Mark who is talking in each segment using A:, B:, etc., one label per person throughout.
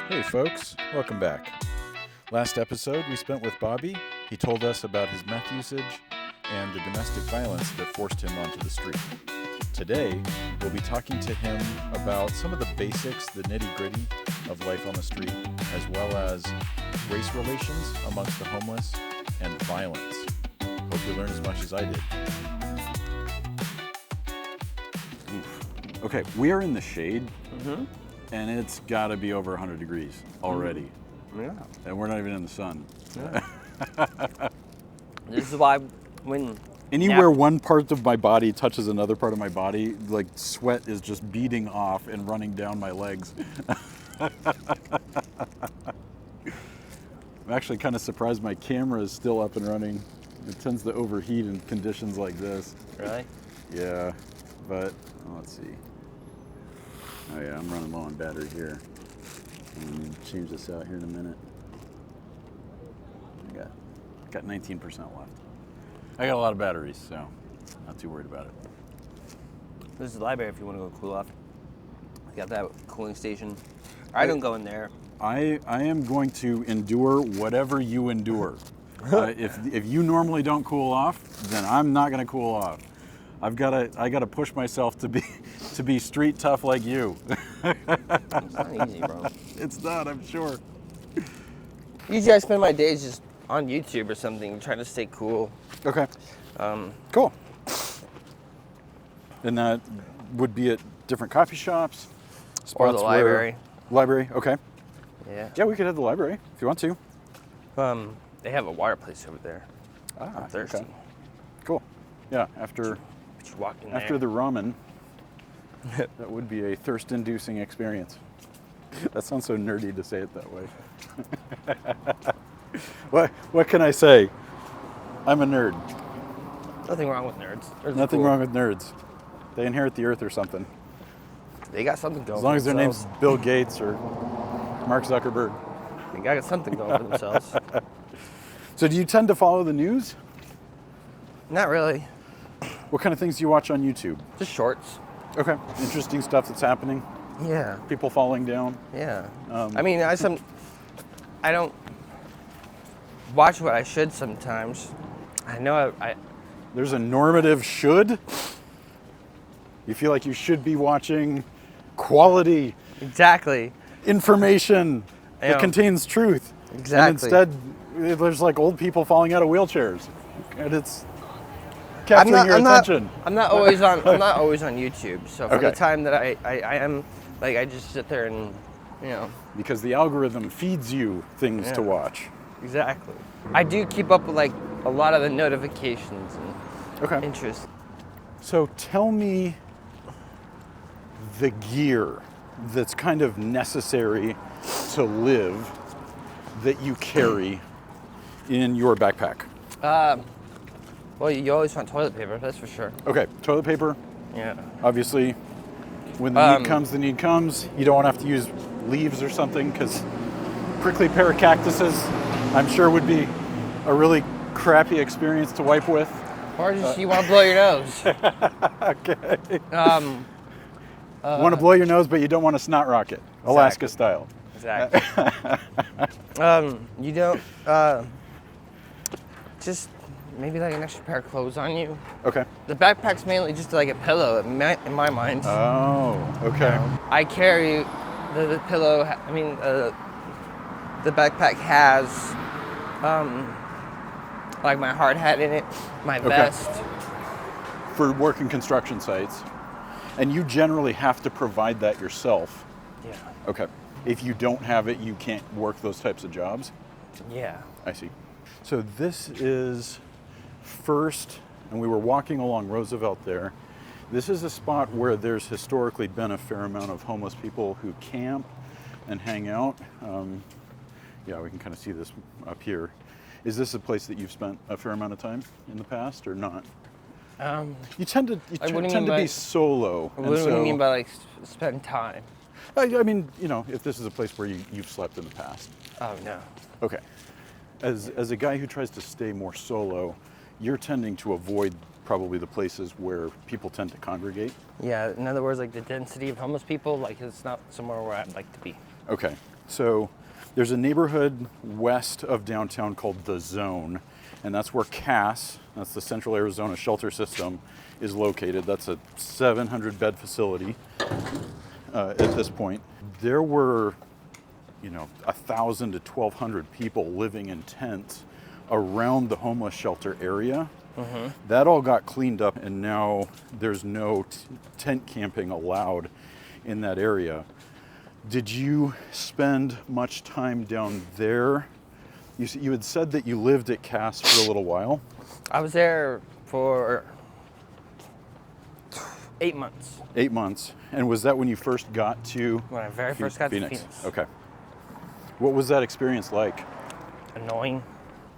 A: Hey folks, welcome back. Last episode we spent with Bobby. He told us about his meth usage and the domestic violence that forced him onto the street. Today, we'll be talking to him about some of the basics, the nitty-gritty of life on the street, as well as race relations amongst the homeless and violence. Hope you learned as much as I did.
B: Oof. Okay, we are in the shade, and it's got to be over 100 degrees already.
C: Yeah.
B: And we're not even in the sun.
C: Yeah. This is why when
B: Anywhere one part of my body touches another part of my body, like sweat is just beading off and running down my legs. I'm actually kind of surprised my camera is still up and running. It tends to overheat in conditions like this.
C: Really?
B: Yeah, but let's see. Oh yeah, I'm running low on battery here. I'm gonna change this out here in a minute. I got 19% left. I got a lot of batteries, so not too worried about it.
C: This is the library if you want to go cool off. You got that cooling station. I don't go in there.
B: I am going to endure whatever you endure. If you normally don't cool off, then I'm not going to cool off. I gotta push myself to be street tough like you.
C: It's not easy, bro.
B: It's not, I'm sure.
C: Usually I spend my days just on YouTube or something, trying to stay cool.
B: Okay. Cool. And that would be at different coffee shops, spots
C: Or the library.
B: Library, okay.
C: Yeah.
B: Yeah, we could have the library if you want to.
C: They have a water place over there. I'm thirsty.
B: Okay. Cool. Yeah, after
C: Just walk in
B: the
C: there.
B: ramen, that would be a thirst-inducing experience. That sounds so nerdy to say it that way. What can I say? I'm a nerd.
C: Nothing wrong with nerds. Nerds are
B: Nothing
C: cool.
B: wrong with nerds. They inherit the earth or something.
C: They got something going.
B: As long
C: for
B: as their
C: themselves.
B: name's Bill Gates or Mark Zuckerberg.
C: They got something going for themselves.
B: So do you tend to follow the news?
C: Not really.
B: What kind of things do you watch on YouTube?
C: Just shorts.
B: Okay. Interesting stuff that's happening.
C: Yeah.
B: People falling down.
C: Yeah. I mean, I don't watch what I should sometimes. I know I
B: There's a normative should. You feel like you should be watching quality
C: exactly.
B: information that
C: Yeah.
B: contains truth.
C: Exactly.
B: And instead, there's like old people falling out of wheelchairs. And it's capturing your attention.
C: I'm not always on YouTube. So for
B: Okay.
C: the time that I am, like, I just sit there and,
B: Because the algorithm feeds you things to
C: Yeah.
B: watch.
C: exactly. I do keep up with like a lot of the notifications and
B: Okay.
C: interests.
B: So tell me the gear that's kind of necessary to live that you carry in your backpack.
C: Well, you always want toilet paper, that's for sure.
B: Okay, toilet paper,
C: Yeah.
B: obviously. When the need comes, the need comes. You don't want to have to use leaves or something because prickly pear of cactuses, I'm sure, would be a really crappy experience to wipe with.
C: Or just you want to blow your nose.
B: Okay.
C: You
B: Want to blow your nose, but you don't want to snot rocket, Alaska style.
C: Exactly. You don't, just maybe like an extra pair of clothes on you.
B: Okay.
C: The backpack's mainly just like a pillow in my mind.
B: Oh, okay.
C: I carry the pillow, the backpack has like my hard hat in it, my vest.
B: For working construction sites. And you generally have to provide that yourself.
C: Yeah.
B: Okay. If you don't have it, you can't work those types of jobs?
C: Yeah.
B: I see. So this is First, and we were walking along Roosevelt there. This is a spot where there's historically been a fair amount of homeless people who camp and hang out. Yeah, we can kind of see this up here. Is this a place that you've spent a fair amount of time in the past or not? You tend to be solo.
C: What do you mean by like spend time?
B: I mean, if this is a place where you've slept in the past.
C: Oh no.
B: Okay. As a guy who tries to stay more solo, you're tending to avoid probably the places where people tend to congregate.
C: Yeah, in other words, like the density of homeless people, like it's not somewhere where I'd like to be.
B: Okay. So there's a neighborhood west of downtown called The Zone, and that's where CAS, that's the Central Arizona Shelter System, is located. That's a 700-bed facility at this point. There were, 1,000 to 1,200 people living in tents around the homeless shelter area. That all got cleaned up, and now there's no tent camping allowed in that area. Did you spend much time down there? You had said that you lived at CAS for a little while.
C: I was there for 8 months.
B: 8 months. And was that when you first got to
C: When I very first got
B: Phoenix?
C: to Phoenix.
B: Okay. What was that experience like?
C: Annoying.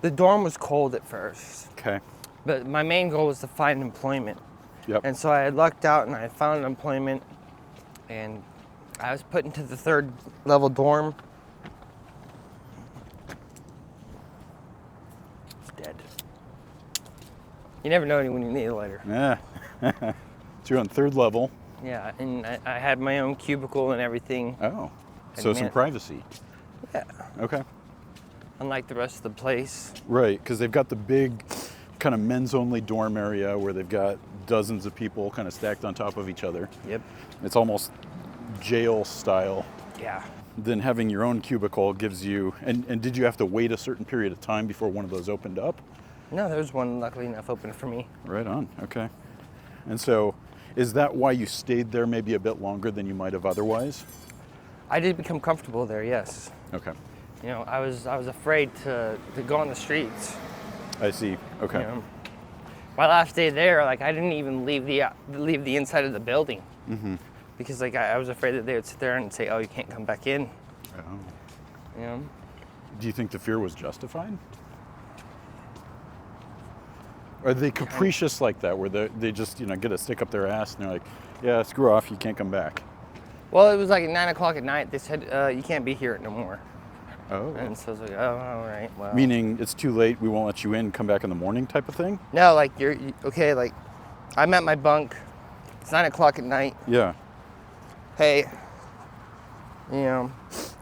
C: The dorm was cold at first,
B: Okay.
C: but my main goal was to find employment.
B: Yep.
C: And so I had lucked out and I found employment, and I was put into the 3rd level dorm. It's dead. You never know when you need a lighter.
B: Yeah. So you're on 3rd level.
C: Yeah, and I had my own cubicle and everything.
B: Oh. So some privacy.
C: Yeah.
B: Okay.
C: Unlike the rest of the place.
B: Right, because they've got the big kind of men's only dorm area where they've got dozens of people kind of stacked on top of each other.
C: Yep.
B: It's almost jail style.
C: Yeah.
B: Then having your own cubicle gives you, and did you have to wait a certain period of time before one of those opened up?
C: No, there was one luckily enough open for me.
B: Right on, okay. And so is that why you stayed there maybe a bit longer than you might have otherwise?
C: I did become comfortable there, yes.
B: Okay.
C: I was afraid to go on the streets.
B: I see, okay.
C: My last day there, I didn't even leave the inside of the building. Because I was afraid that they would sit there and say, "Oh, you can't come back in."
B: Oh. Do you think the fear was justified? Are they capricious like that, where they just get a stick up their ass and they're like, "Yeah, screw off, you can't come back"?
C: Well, it was like at 9 o'clock at night. They said, "You can't be here no more."
B: Oh.
C: And so I was like, "Oh, all right, well."
B: Meaning it's too late, we won't let you in, come back in the morning type of thing?
C: No, okay, I'm at my bunk. It's 9 o'clock at night.
B: Yeah.
C: Hey, you're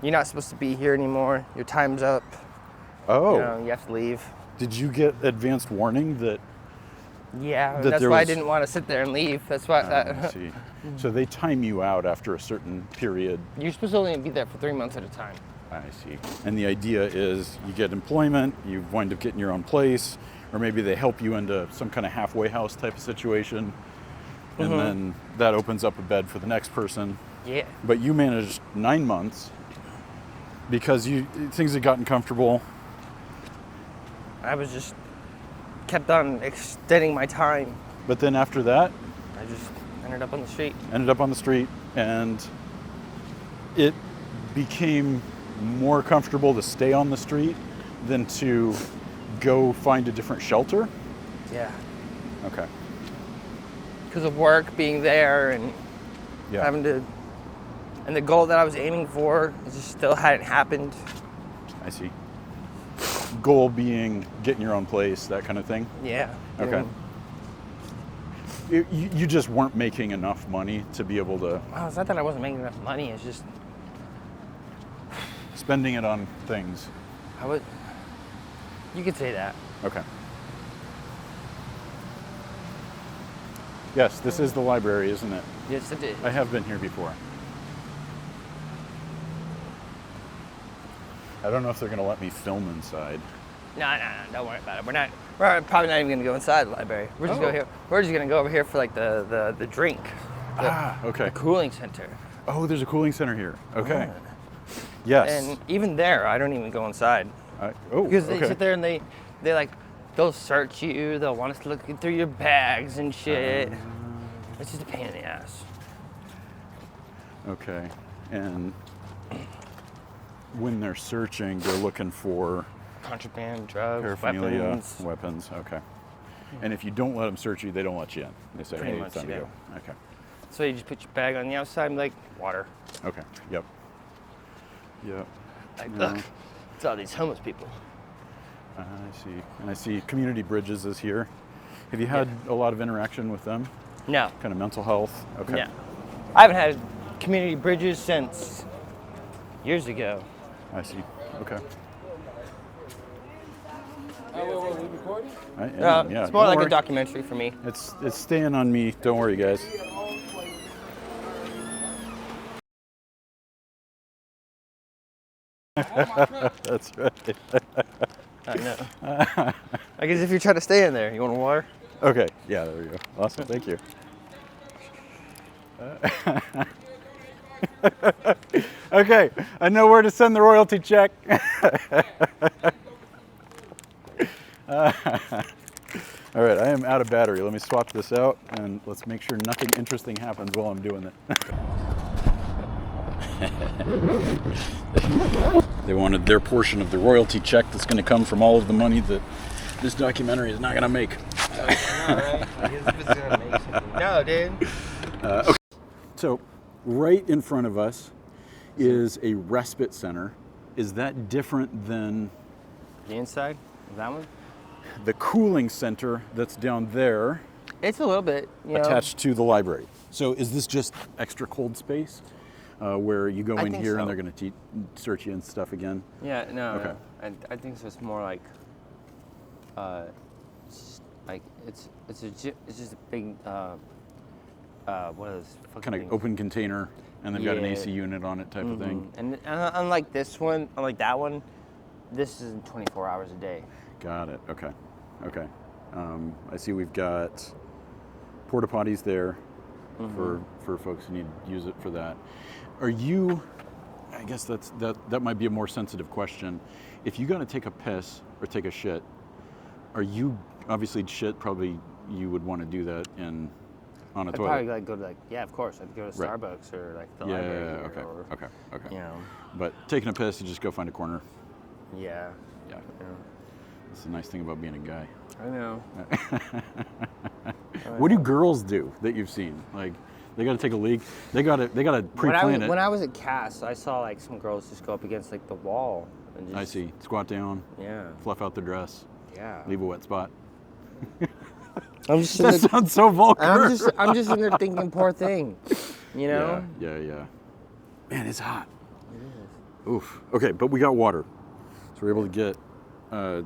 C: not supposed to be here anymore. Your time's up.
B: Oh.
C: You have to leave.
B: Did you get advanced warning that?
C: Yeah,
B: that
C: that's why I didn't want to sit there and leave. That's why.
B: I see. So they time you out after a certain period.
C: You're supposed to only be there for 3 months at a time.
B: I see. And the idea is you get employment, you wind up getting your own place, or maybe they help you into some kind of halfway house type of situation, and then that opens up a bed for the next person.
C: Yeah.
B: But you managed 9 months because things had gotten comfortable.
C: I was just kept on extending my time.
B: But then after that,
C: I just ended up on the street.
B: And it became more comfortable to stay on the street than to go find a different shelter?
C: Yeah.
B: Okay.
C: Because of work, being there, and
B: Yeah.
C: having to, and the goal that I was aiming for just still hadn't happened.
B: I see. Goal being getting your own place, that kind of thing?
C: Yeah.
B: Okay. You just weren't making enough money to be able to...
C: Well, it's not that I wasn't making enough money. It's just
B: spending it on things.
C: You could say that.
B: Okay. Yes, this is the library, isn't it?
C: Yes, it did.
B: I have been here before. I don't know if they're going to let me film inside.
C: No, don't worry about it. We're probably not even gonna go inside the library. We're just We're just gonna go over here for the drink.
B: Okay.
C: The cooling center.
B: Oh, there's a cooling center here. Okay. Yes.
C: And even there, I don't even go inside. Because they sit there and they'll search you. They'll want us to look through your bags and shit. It's just a pain in the ass.
B: Okay. And when they're searching, they're looking for
C: contraband, drugs,
B: paraphernalia, weapons. Okay. And if you don't let them search you, they don't let you in. They say, "Hey, it's time to go." Okay.
C: So you just put your bag on the outside and water.
B: Okay. Yep.
C: Look, it's all these homeless people.
B: I see. And I see Community Bridges is here. Have you had a lot of interaction with them?
C: No.
B: Kind of mental health? Okay.
C: No. I haven't had Community Bridges since years ago.
B: I see. Okay.
D: Oh, we recording?
C: It's more like a documentary for me.
B: It's staying on me. Don't worry, guys. That's right.
C: I know. I guess if you're trying to stay in there, you want water?
B: Okay. Yeah, there we go. Awesome. Thank you. Okay, I know where to send the royalty check. All right, I am out of battery. Let me swap this out and let's make sure nothing interesting happens while I'm doing it. They wanted their portion of the royalty check that's going to come from all of the money that this documentary is not going to make.
C: No, dude.
B: Okay. So, right in front of us is a respite center. Is that different than
C: The inside of that one?
B: the cooling center that's down there
C: It's a little bit,
B: attached to the library? So, is this just extra cold space where you go
C: I
B: in
C: think
B: here and
C: so.
B: they're going to search you and stuff again?
C: Yeah, no.
B: Okay.
C: No. I think so. It's more like, it's just a big what are those fucking
B: Kind of
C: things?
B: open container, and they've got an
C: Yeah.
B: AC unit on it type of thing.
C: And unlike this one, unlike that one, this is 24 hours a day.
B: Got it. Okay. Okay. I see we've got porta potties there for folks who need to use it for that. Are you? I guess that might be a more sensitive question. If you got to take a piss or take a shit, are you obviously shit? Probably you would want to do that on a
C: I'd
B: toilet.
C: probably go to yeah, of course. I'd go to
B: Right.
C: Starbucks or like the
B: Yeah.
C: library.
B: Okay.
C: Or,
B: Okay. Okay.
C: You know.
B: But taking a piss, you just go find a corner.
C: Yeah.
B: Yeah. That's the nice thing about being a guy.
C: I know.
B: What do girls do that you've seen? Like, they got to take a leak. They got to pre-plan it.
C: When I was at Cass, I saw like some girls just go up against like the wall and just.
B: I see. Squat down.
C: Yeah.
B: Fluff out their dress.
C: Yeah.
B: Leave a wet spot.
C: I'm just.
B: That sounds so vulgar.
C: I'm just in there thinking, poor thing. You know.
B: Yeah. Man, it's hot. It is. Oof. Okay, but we got water, so we're able to get a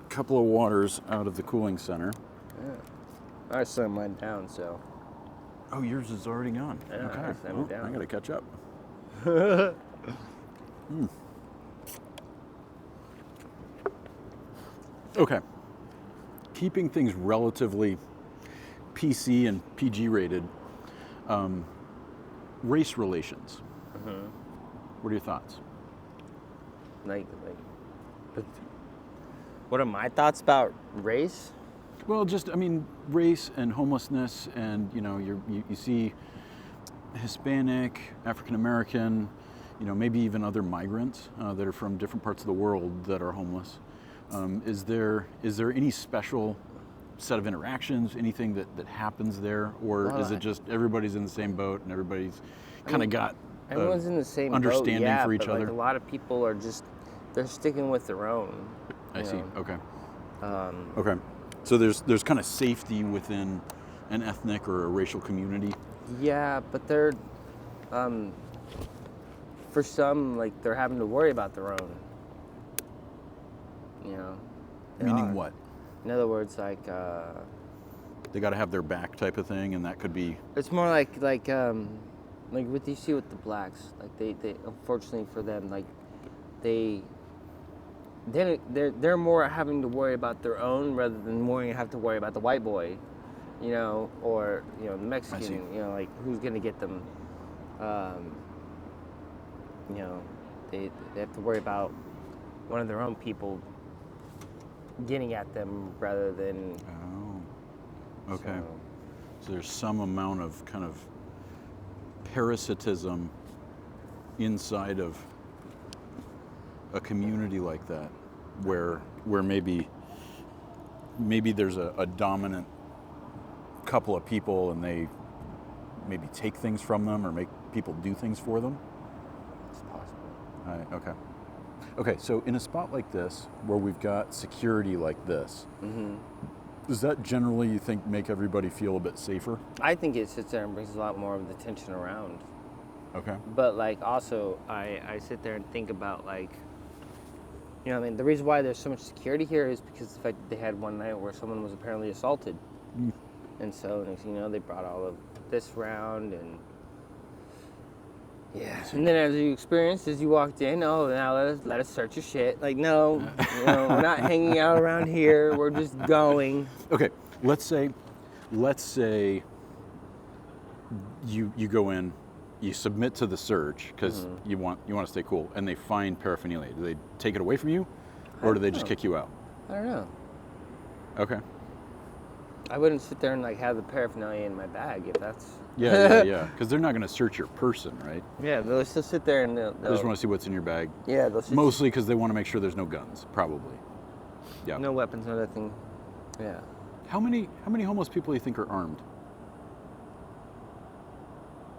B: couple of waters out of the cooling center.
C: Yeah. I slammed mine down, so.
B: Oh, yours is already gone.
C: Yeah,
B: Okay.
C: I slammed it down.
B: I gotta catch up. Okay. Keeping things relatively PC and PG rated, race relations. What are your thoughts?
C: Like, what are my thoughts about race?
B: Well, just, I mean, race and homelessness, and, you see Hispanic, African American, maybe even other migrants that are from different parts of the world that are homeless. Is there any special set of interactions, anything that happens there, or is it just everybody's in the same boat and everybody's kind of got
C: everyone's in the same
B: understanding
C: boat, yeah,
B: for each
C: but
B: other?
C: Like a lot of people are just they're sticking with their own.
B: I see.
C: know.
B: Okay.
C: Um,
B: So there's kind of safety within an ethnic or a racial community.
C: Yeah, but they're for some like they're having to worry about their own. They
B: Meaning
C: are.
B: what?
C: In other words, like
B: They got to have their back type of thing, and that could be.
C: it's more like what you see with the blacks. Like they unfortunately for them, like they're more having to worry about their own rather than have to worry about the white boy, or the Mexican, like who's gonna get them. They have to worry about one of their own people getting at them rather than.
B: Oh. Okay. So there's some amount of kind of parasitism inside of a community like that, where maybe there's a dominant couple of people and they maybe take things from them or make people do things for them.
C: It's possible.
B: Okay. Okay, so in a spot like this, where we've got security like this, does that generally, you think, make everybody feel a bit safer?
C: I think it sits there and brings a lot more of the tension around.
B: Okay.
C: But like also I sit there and think about like, you know what I mean, the reason why there's so much security here is because the fact that they had one night where someone was apparently assaulted. And so next thing you know, they brought all of this round and yeah. And then as you experienced, as you walked in, oh, now let us search your shit. Like, no, you know, we're not hanging out around here. We're just going.
B: Okay, let's say you go in, you submit to the search because you want to stay cool, and they find paraphernalia. Do they take it away from you, or do they just kick you out?
C: I don't know.
B: Okay.
C: I wouldn't sit there and like have the paraphernalia in my bag if that's.
B: Yeah. Because they're not going to search your person, right?
C: Yeah, they'll still sit there and they'll
B: They just want to see what's in your bag.
C: Yeah, they'll
B: mostly because they want to make sure there's no guns, probably. Yeah.
C: No weapons, no nothing. Yeah.
B: How many homeless people do you think are armed?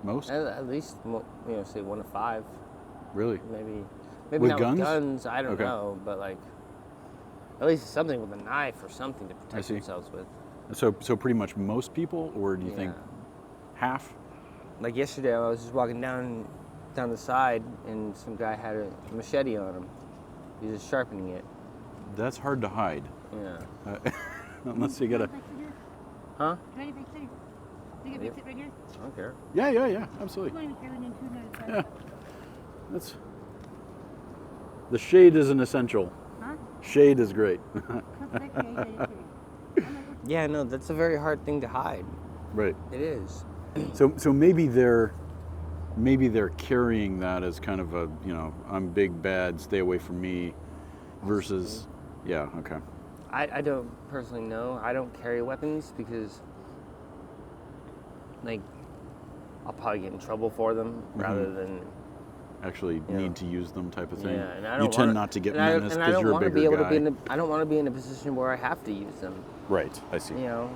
B: Most?
C: At least, you know, say 1 to 5.
B: Really?
C: Maybe
B: with
C: not
B: guns?
C: With guns. I don't know, but like at least something with a knife or something to protect themselves with.
B: So pretty much most people, or do you think half?
C: Like yesterday, I was just walking down the side, and some guy had a machete on him. He was just sharpening it.
B: That's hard to hide.
C: Yeah.
B: Unless you gotta.
C: Huh?
E: Can I get a big sit? Can I get a big sit right here?
C: I don't care.
B: Yeah, absolutely. Yeah. That's. The shade is an essential.
E: Huh?
B: Shade is great.
C: Yeah, no, that's a very hard thing to hide.
B: Right.
C: It is.
B: So maybe they're carrying that as kind of a, you know, I'm big bad, stay away from me, versus, yeah, okay.
C: I don't personally know. I don't carry weapons because, like, I'll probably get in trouble for them rather than
B: actually need to use them type of thing.
C: Yeah, and I don't
B: tend not to get menaced because you're a bigger guy.
C: I don't want to be in a position where I have to use them.
B: Right, I see.
C: You know,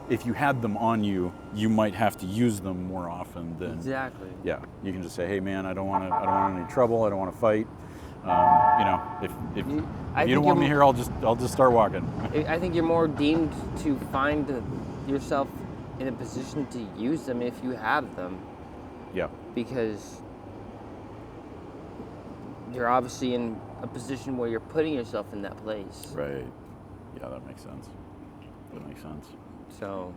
B: if you had them on you, you might have to use them more often than.
C: Exactly.
B: Yeah, you can just say, "Hey, man, I don't want any trouble. I don't want to fight. You know, if you don't want me here, I'll just start walking."
C: I think you're more deemed to find yourself in a position to use them if you have them.
B: Yeah.
C: Because you're obviously in a position where you're putting yourself in that place.
B: Right. Yeah, that makes sense.
C: So,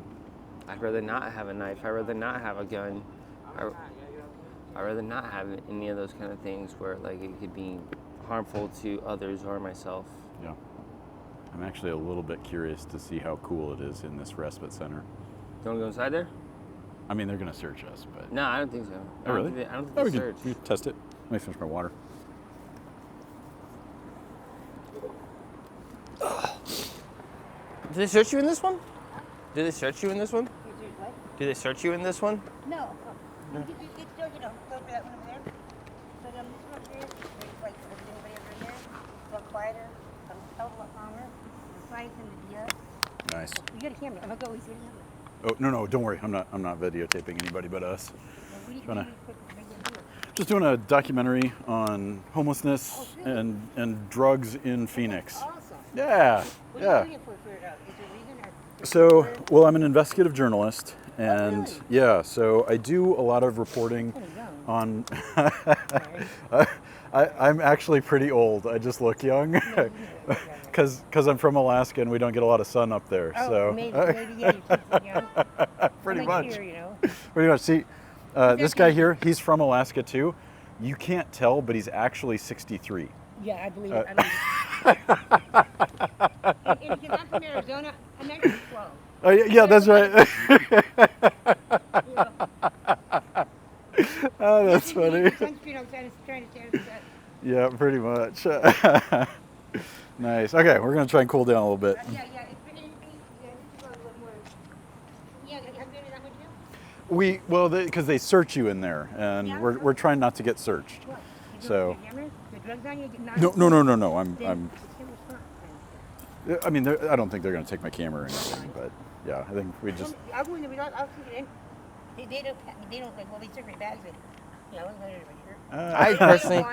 C: I'd rather not have a knife. I'd rather not have a gun. I'd rather not have any of those kind of things where like it could be harmful to others or myself.
B: Yeah. I'm actually a little bit curious to see how cool it is in this respite center.
C: You want to go inside there?
B: I mean, they're going to search us, but...
C: No, I don't think so.
B: Oh, really?
C: I don't think they search.
B: We can test it. Let me finish my water.
C: Do they search you in this one? Do they search you in this one? Do they search you in this one?
E: No. You still, you know, go for that one over there. So this one up there, there's like, if there's anybody over there, a little quieter, a hell of a lot calmer. The signs in the deer.
B: Nice.
E: You got a camera. I'm gonna go with you.
B: Oh, no, don't worry. I'm not videotaping anybody but us. Just doing a documentary on homelessness and drugs in Phoenix.
E: Awesome.
B: Yeah.
E: What are you looking for? Is there a reason or?
B: So, well, I'm an investigative journalist, and yeah, so I do a lot of reporting on. I'm actually pretty old. I just look young, because I'm from Alaska and we don't get a lot of sun up there.
E: Oh,
B: so
E: maybe yeah, you keep young.
B: pretty
E: Like
B: much.
E: here, you know.
B: Pretty much. See, this guy here, he's from Alaska too. You can't tell, but he's actually 63.
E: Yeah, I believe it. And because I'm from Arizona, I'm actually 12.
B: Oh, yeah, that's right. Oh, that's funny. Yeah, pretty much. Nice. Okay, we're gonna try and cool down a little bit.
E: Yeah. It's a little more. Yeah, have you been in that one too?
B: Well, because they search you in there, and
E: Yeah.
B: we're trying not to get searched.
E: What?
B: So.
E: The drugs on you?
B: No. I mean, I don't think they're gonna take my camera or anything, but yeah, I think we just.
E: I'll go in the I'll take it in. They don't like, well, they took my bags in. Yeah, I wasn't going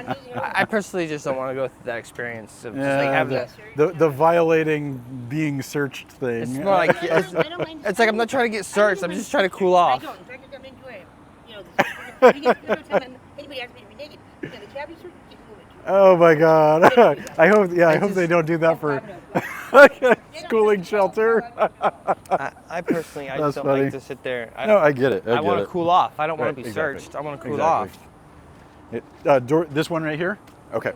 E: to here.
C: I personally just don't want to go through that experience of just like have
B: the violating being searched thing.
C: It's more like it's like I'm not trying to get searched. I'm just trying to cool off.
E: I don't. In fact, I'm enjoying it. You know, Anybody asks me to be naked, so the cabbie shirt, get moving.
B: Oh my God. I hope they don't do that for schooling shelter.
C: I personally, I
B: That's
C: just don't
B: funny.
C: like to sit there.
B: No, I get it.
C: I want to cool off. I don't want
B: Right,
C: to be
B: exactly.
C: searched. I want to cool
B: Exactly.
C: off.
B: This one right here? Okay.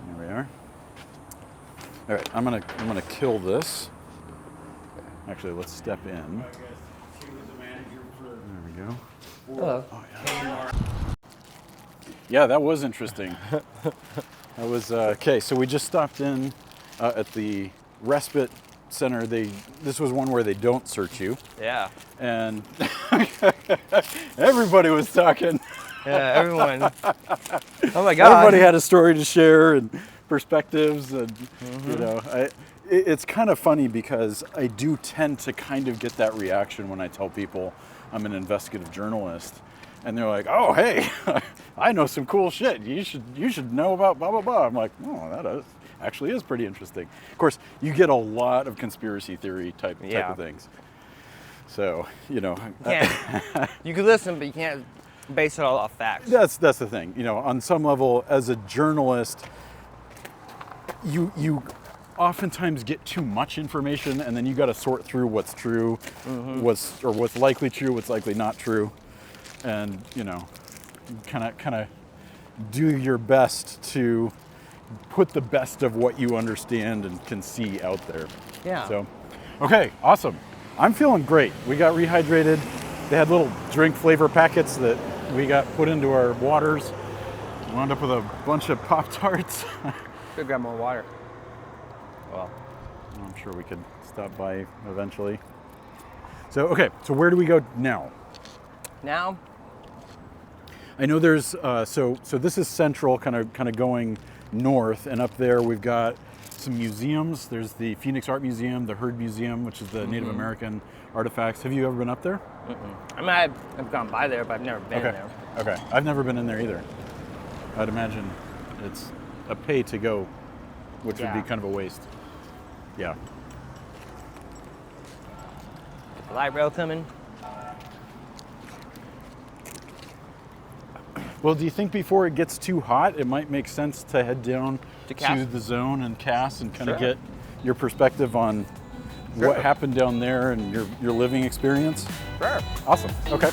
B: There we are. All right, I'm gonna kill this. Actually, let's step in. There we go.
C: Hello.
B: Yeah, that was interesting. That was okay. So we just stopped in at the respite center. This was one where they don't search you,
C: Yeah.
B: and everybody was talking.
C: Yeah, everyone. Oh my God.
B: Everybody had a story to share and perspectives, and you know, it's kind of funny because I do tend to kind of get that reaction when I tell people I'm an investigative journalist, and they're like, "Oh, hey, I know some cool shit. You should know about blah blah blah." I'm like, "Oh, that actually is pretty interesting." Of course, you get a lot of conspiracy theory type of things. So you know,
C: You can listen, but you can't base it all off facts.
B: That's the thing. You know, on some level, as a journalist, you oftentimes get too much information, and then you got to sort through what's true, what's likely true, what's likely not true, and you know, kind of do your best to put the best of what you understand and can see out there.
C: Yeah.
B: So, okay, awesome. I'm feeling great. We got rehydrated. They had little drink flavor packets that we got put into our waters. Wound up with a bunch of Pop-Tarts.
C: Should grab more water. Well,
B: I'm sure we could stop by eventually. So, okay, so where do we go now?
C: now,
B: I know there's, so this is central, kind of going north, and up there we've got some museums. There's the Phoenix Art Museum, the Heard Museum, which is the Native American artifacts. Have you ever been up there?
C: I mean, I've gone by there, but I've never been there.
B: Okay. I've never been in there either. I'd imagine it's a pay to go, which would be kind of a waste. Yeah.
C: The light rail coming.
B: Well, do you think before it gets too hot, it might make sense to head down
C: To Cass?
B: to the zone and Cass and kind of
C: Sure.
B: get your perspective on what happened down there and your living experience?
C: Sure.
B: Awesome. Okay.